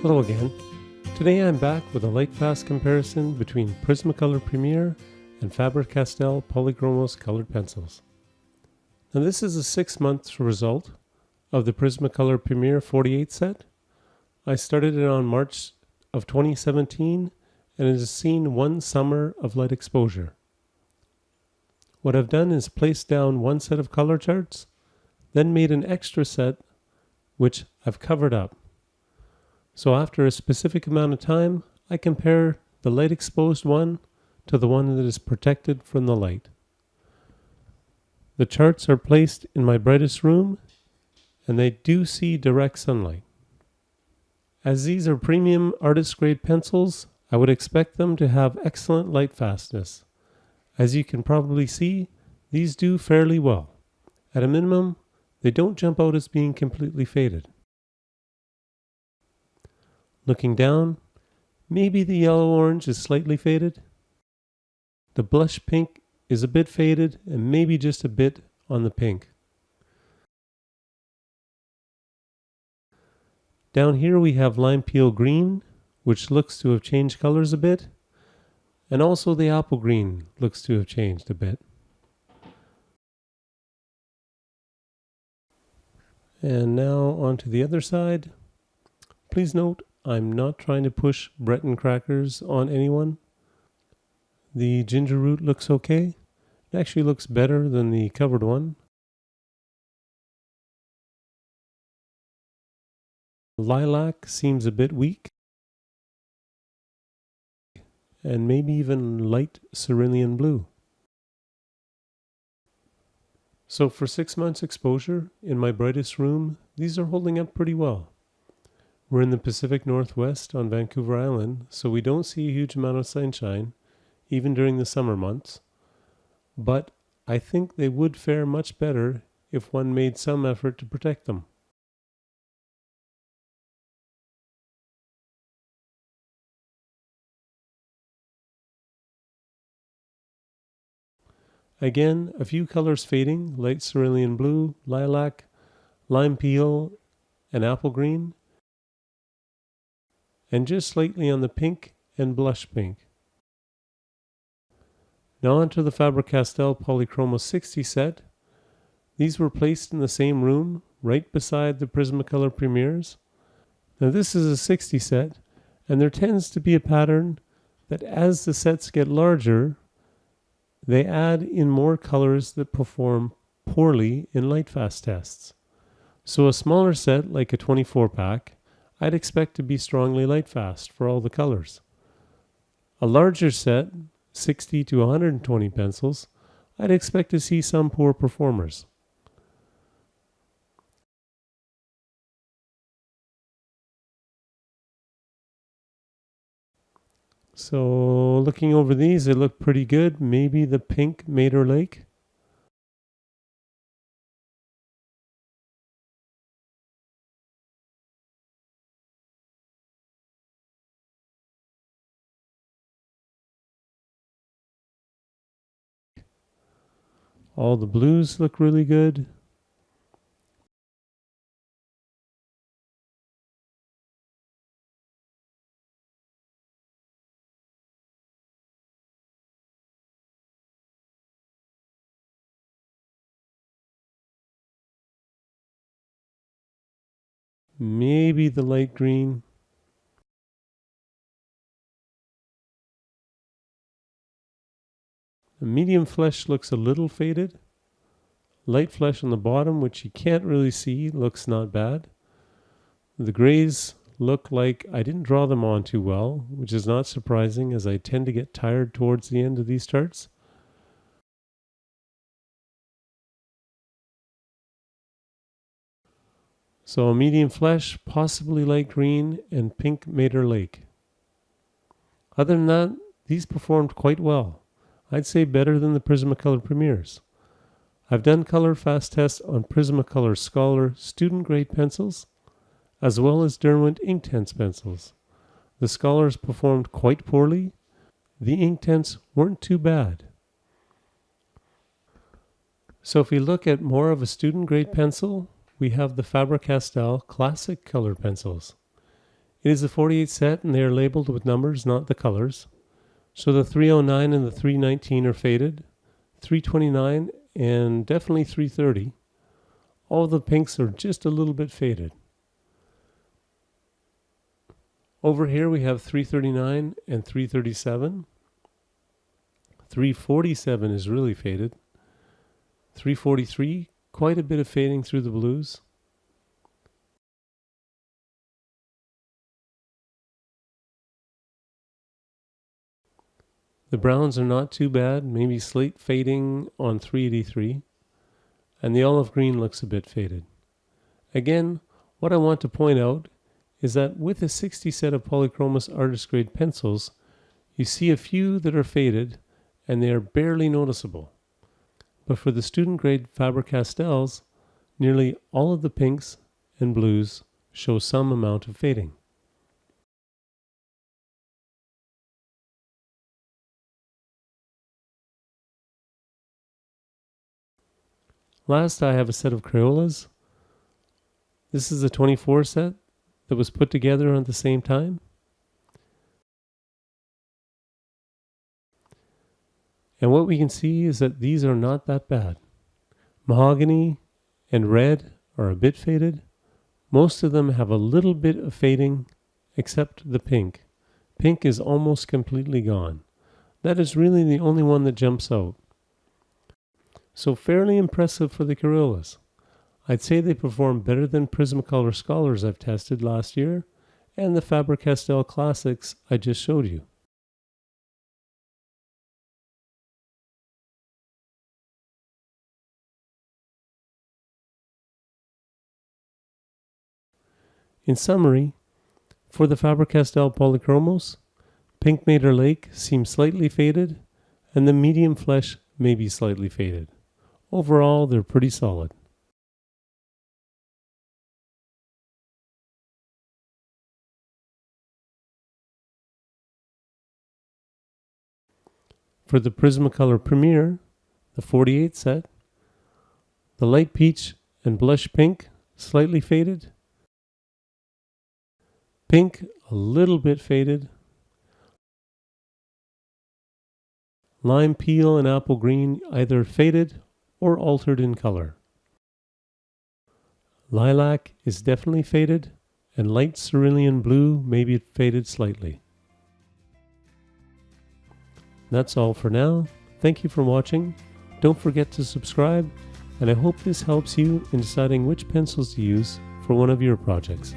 Hello again. Today I'm back with a Lightfast comparison between Prismacolor Premier and Faber Castell Polychromos colored pencils. Now this is a 6-month result of the Prismacolor Premier 48 set. I started it on March of 2017 and it has seen one summer of light exposure. What I've done is placed down one set of color charts, then made an extra set which I've covered up. So after a specific amount of time, I compare the light exposed one to the one that is protected from the light. The charts are placed in my brightest room and they do see direct sunlight. As these are premium artist grade pencils, I would expect them to have excellent light fastness. As you can probably see, these do fairly well. At a minimum, they don't jump out as being completely faded. Looking down, maybe the yellow-orange is slightly faded. The blush pink is a bit faded and maybe just a bit on the pink. Down here we have lime peel green, which looks to have changed colors a bit. And also the apple green looks to have changed a bit. And now onto the other side. Please note, I'm not trying to push Breton crackers on anyone. The ginger root looks okay. It actually looks better than the covered one. Lilac seems a bit weak. And maybe even light cerulean blue. So for 6 months exposure in my brightest room, these are holding up pretty well. We're in the Pacific Northwest on Vancouver Island, so we don't see a huge amount of sunshine, even during the summer months. But I think they would fare much better if one made some effort to protect them. Again, a few colors fading, light cerulean blue, lilac, lime peel, and apple green. And just slightly on the pink and blush pink. Now onto the Faber Castell Polychromos 60 set. These were placed in the same room, right beside the Prismacolor Premiers. Now this is a 60 set, and there tends to be a pattern that as the sets get larger, they add in more colors that perform poorly in Lightfast tests. So a smaller set, like a 24 pack, I'd expect to be strongly Lightfast for all the colors. A larger set, 60 to 120 pencils, I'd expect to see some poor performers. So looking over these, they look pretty good. Maybe the pink Mater Lake. All the blues look really good. Maybe the light green. The medium flesh looks a little faded. Light flesh on the bottom, which you can't really see, looks not bad. The grays look like I didn't draw them on too well, which is not surprising as I tend to get tired towards the end of these charts. So a medium flesh, possibly light green, and pink Mater Lake. Other than that, these performed quite well. I'd say better than the Prismacolor Premiers. I've done color fast tests on Prismacolor Scholar student grade pencils, as well as Derwent Inktense pencils. The Scholars performed quite poorly. The Inktense weren't too bad. So if we look at more of a student grade pencil, we have the Faber Castell Classic Color Pencils. It is a 48 set and they are labeled with numbers, not the colors. So the 309 and the 319 are faded, 329 and definitely 330. All the pinks are just a little bit faded. Over here we have 339 and 337. 347 is really faded. 343, quite a bit of fading through the blues. The browns are not too bad, maybe slate fading on 383. And the olive green looks a bit faded. Again, what I want to point out is that with a 60 set of Polychromos artist grade pencils, you see a few that are faded and they are barely noticeable. But for the student grade Faber Castells, nearly all of the pinks and blues show some amount of fading. Last, I have a set of Crayolas. This is a 24 set that was put together at the same time. And what we can see is that these are not that bad. Mahogany and red are a bit faded. Most of them have a little bit of fading, except the pink. Pink is almost completely gone. That is really the only one that jumps out. So fairly impressive for the Crayolas. I'd say they perform better than Prismacolor Scholars I've tested last year, and the Faber Castell Classics I just showed you. In summary, for the Faber Castell Polychromos, Pink Mater Lake seems slightly faded, and the medium flesh may be slightly faded. Overall, they're pretty solid. For the Prismacolor Premier, the 48 set, the light peach and blush pink slightly faded, pink a little bit faded, lime peel and apple green either faded or altered in color. Lilac is definitely faded, and light cerulean blue maybe faded slightly. That's all for now. Thank you for watching. Don't forget to subscribe, and I hope this helps you in deciding which pencils to use for one of your projects.